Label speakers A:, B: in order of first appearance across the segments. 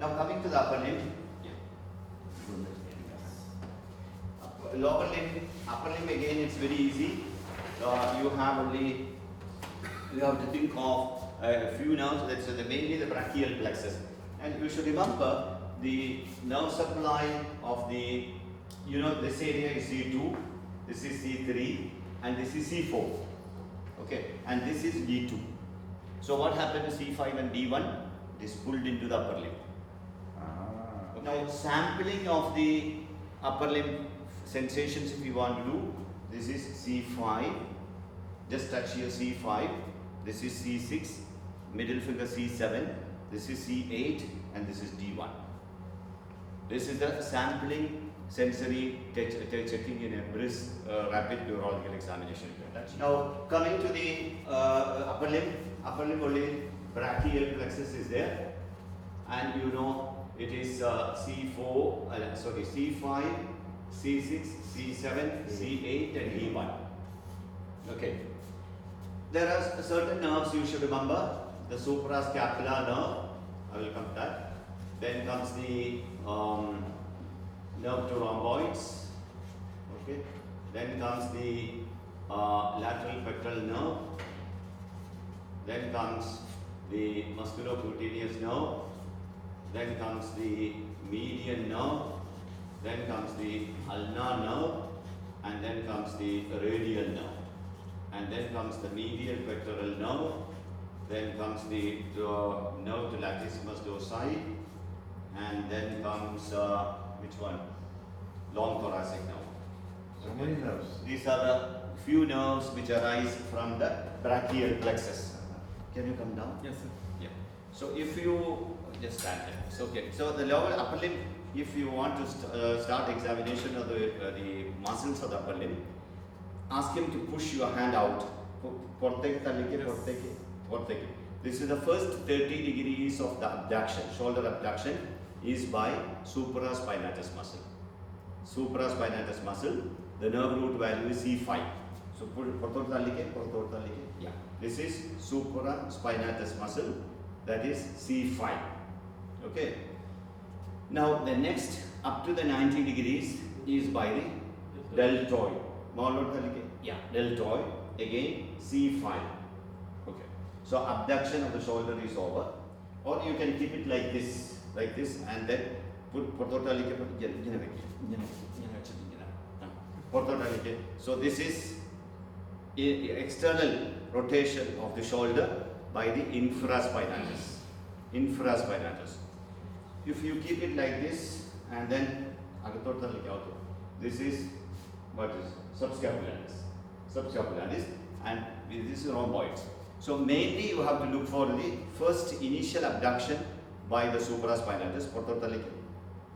A: Now coming to the upper limb. Lower limb, upper limb again, it's very easy. You have to think of a few nerves. That's mainly the brachial plexus, and you should remember the nerve supply of the, this area is C2, this is C3, and this is C4. Okay, and this is D2. So what happened to C5 and D1? It is pulled into the upper limb. Now sampling of the upper limb sensations, if you want to do, this is C5, just touch here C5, this is C6, middle finger C7, this is C8, and this is D1. This is the sampling sensory checking in a brisk rapid neurological examination. Now coming to the upper limb only brachial plexus is there, and it is C4, C5, C6, C7, C8 and E1. Okay. There are certain nerves you should remember. The suprascapular nerve, I will come to that. Then comes the nerve to rhomboids. Okay. Then comes the lateral pectoral nerve. Then comes the musculocutaneous nerve. Then comes the median nerve. Then comes the ulnar nerve, and then comes the radial nerve, and then comes the medial pectoral nerve, then comes the nerve to latissimus dorsi, and then comes which one? Long thoracic nerve.
B: So many nerves.
A: These are the few nerves which arise from the brachial plexus. Can you come down?
C: Yes, sir.
A: Yeah. So if you just stand there. So okay. So the lower upper limb. If you want to start examination of the muscles of the upper limb, ask him to push your hand out. This is the first 30 degrees of the abduction. Shoulder abduction is by supraspinatus muscle. Supraspinatus muscle, the nerve root value is C5. So yeah. This is supraspinatus muscle, that is C5. Okay. Now the next up to the 90 degrees is by the deltoid. Yeah, deltoid, again C5. Okay. So abduction of the shoulder is over. Or you can keep it like this, and then put so this is external rotation of the shoulder by the infraspinatus. If you keep it like this and then this is what is subscapularis, and this is rhomboids. So mainly you have to look for the first initial abduction by the supraspinatus,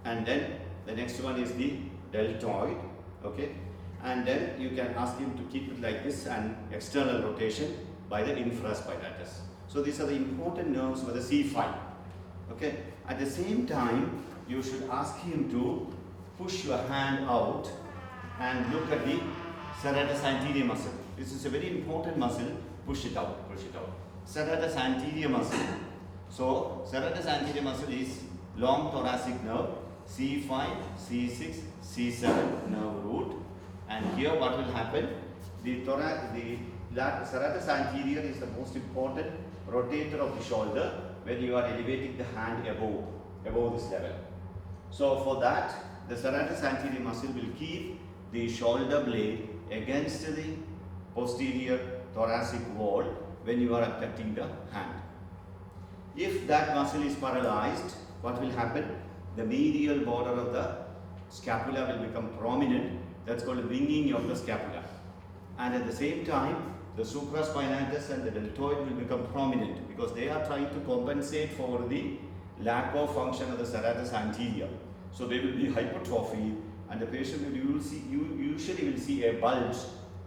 A: and then the next one is the deltoid. Okay, and then you can ask him to keep it like this and external rotation by the infraspinatus. So these are the important nerves for the C5. Okay. At the same time, you should ask him to push your hand out and look at the serratus anterior muscle. This is a very important muscle. Push it out. Serratus anterior muscle. So serratus anterior muscle is long thoracic nerve, C5, C6, C7 nerve root, and here what will happen? The serratus anterior is the most important rotator of the shoulder when you are elevating the hand above this level. So for that, the serratus anterior muscle will keep the shoulder blade against the posterior thoracic wall when you are abducting the hand. If that muscle is paralyzed, what will happen? The medial border of the scapula will become prominent. That's called winging of the scapula. And at the same time, the supraspinatus and the deltoid will become prominent because they are trying to compensate for the lack of function of the serratus anterior. So they will be hypertrophy, and the patient usually will see a bulge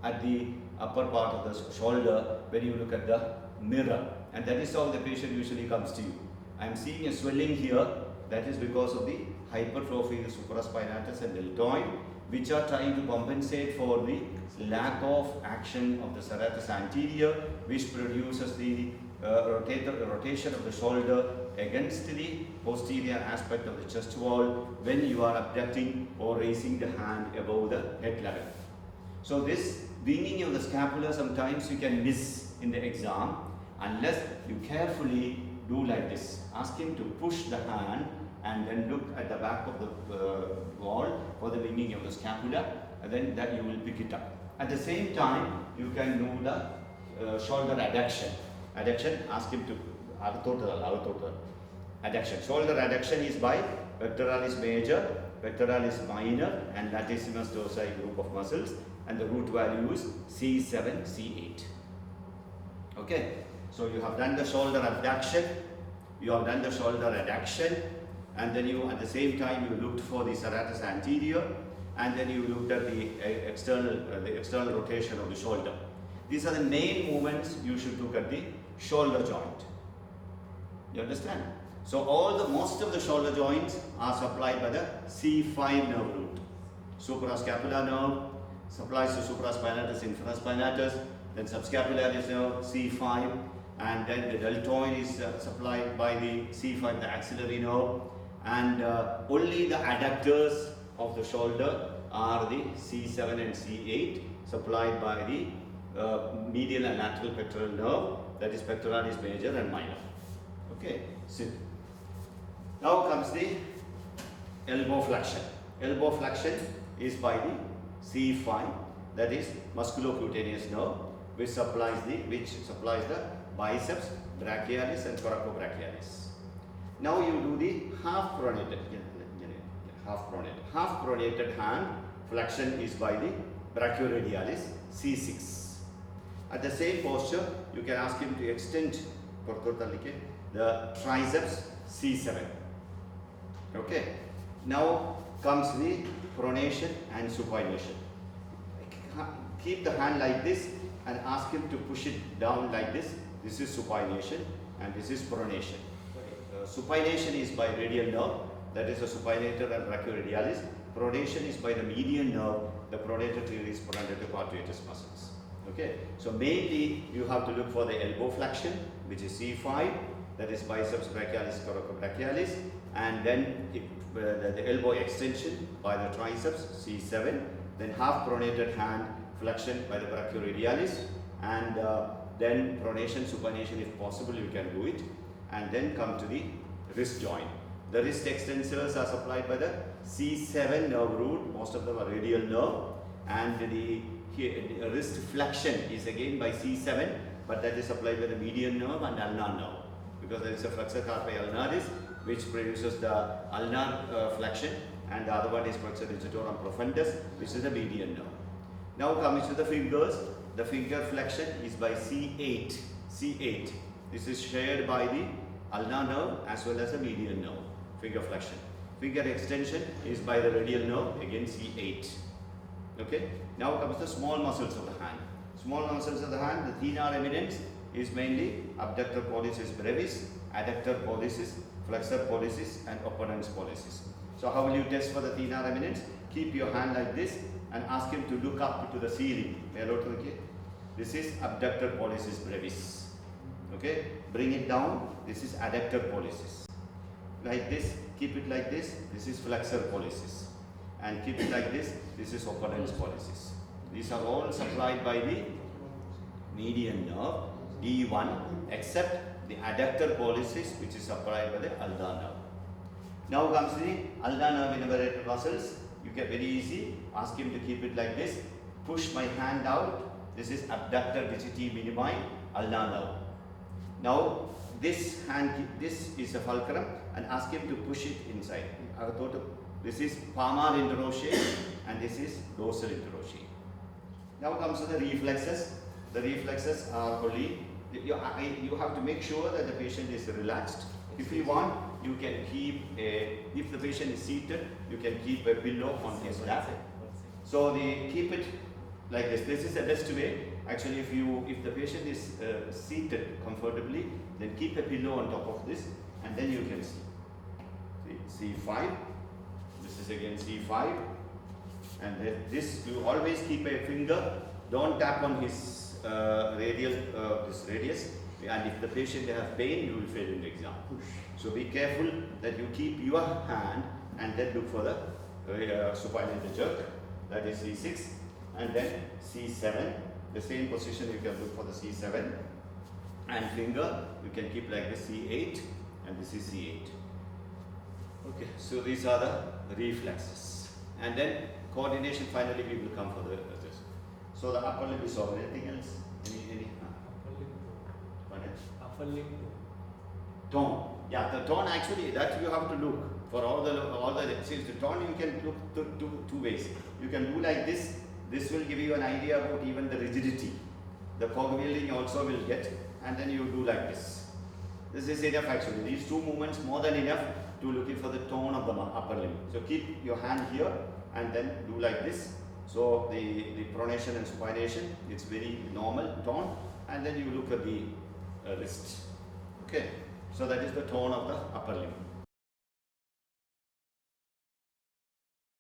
A: at the upper part of the shoulder when you look at the mirror, and that is how the patient usually comes to you. I am seeing a swelling here. That is because of the hypertrophy of the supraspinatus and deltoid, which are trying to compensate for the lack of action of the serratus anterior, which produces the rotation of the shoulder against the posterior aspect of the chest wall when you are abducting or raising the hand above the head level. So this winging of the scapula sometimes you can miss in the exam unless you carefully do like this. Ask him to push the hand and then look at the back of the wall for the winging of the scapula, and then that you will pick it up. At the same time, you can do the shoulder adduction. Adduction, ask him to adduction. Shoulder adduction is by pectoralis major, pectoralis minor, and latissimus dorsi group of muscles, and the root value is C7, C8. Okay, so you have done the shoulder abduction, you have done the shoulder adduction, and then you at the same time you looked for the serratus anterior, and then you looked at the external rotation of the shoulder. These are the main movements you should look at the shoulder joint. You understand? So most of the shoulder joints are supplied by the C5 nerve root. Suprascapular nerve supplies to supraspinatus, infraspinatus, then subscapularis nerve C5, and then the deltoid is supplied by the C5, the axillary nerve, and only the adductors of the shoulder are the C7 and C8 supplied by the medial and lateral pectoral nerve, that is pectoralis major and minor. Okay, sit. Now comes the elbow flexion. Elbow flexion is by the C5, that is musculocutaneous nerve, which supplies the biceps brachialis and coracobrachialis. Now you do the half pronated hand flexion is by the brachioradialis C6. At the same posture, you can ask him to extend the triceps C7. Okay. Now comes the pronation and supination. Keep the hand like this and ask him to push it down like this. This is supination and this is pronation. Supination is by radial nerve, that is the supinator and brachioradialis. Pronation is by the median nerve, the pronator teres pronatory quadratus muscles. Okay, so mainly you have to look for the elbow flexion, which is C5, that is biceps brachialis, coracobrachialis, and then the elbow extension by the triceps C7, then half pronated hand flexion by the brachioradialis, and then pronation, supination if possible you can do it, and then come to the wrist joint. The wrist extensors are supplied by the C7 nerve root, most of them are radial nerve, and the wrist flexion is again by C7, but that is supplied by the median nerve and ulnar nerve, because there is a flexor carpi ulnaris which produces the ulnar flexion, and the other one is flexor digitorum profundus, which is the median nerve. Now coming to the fingers, the finger flexion is by C8. C8. This is shared by the ulnar nerve as well as the median nerve, finger flexion. Finger extension is by the radial nerve, again C8. Okay. Now comes the small muscles of the hand. Small muscles of the hand, the thenar eminence is mainly abductor pollicis brevis, adductor pollicis, flexor pollicis, and opponens pollicis. So how will you test for the thenar eminence? Keep your hand like this and ask him to look up to the ceiling. This is abductor pollicis brevis. Okay, bring it down. This is adductor pollicis. Like this, keep it like this. This is flexor pollicis. And keep it like this. This is opponens pollicis. These are all supplied by the median nerve D1, except the adductor pollicis, which is supplied by the ulnar nerve. Now comes the ulnar nerve innervated muscles. You get very easy. Ask him to keep it like this. Push my hand out. This is abductor digiti minimi, ulnar nerve. Now this hand, this is a fulcrum, and ask him to push it inside. This is palmar interosseous and this is dorsal interosseous. Now comes to the reflexes. The reflexes are only, you have to make sure that the patient is relaxed. If you want, you can keep if the patient is seated, you can keep a pillow on his lap. So keep it like this. This is the best way. Actually, if the patient is seated comfortably, then keep a pillow on top of this, and then you can see C5. This is again C5, and this you always keep a finger. Don't tap on his this radius. And if the patient has pain, you will fail in the exam. So be careful that you keep your hand and then look for the supine jerk. That is C6, and then C7. The same position you can look for the C7, and finger you can keep like the C8, and this is C8. Okay, so these are the reflexes, and then coordination. Finally, we will come for the this. So the upper limb is over. Anything else? Any?
B: Upper limb.
A: Tone. Yeah, the tone actually that you have to look for all the since the tone you can look two ways. You can do like this. This will give you an idea about even the rigidity. The cogwheeling also will get, and then you do like this. This is enough actually. These two movements more than enough to looking for the tone of the upper limb. So keep your hand here and then do like this. So the pronation and supination, it's very normal tone, and then you look at the wrist. Okay, so that is the tone of the upper limb.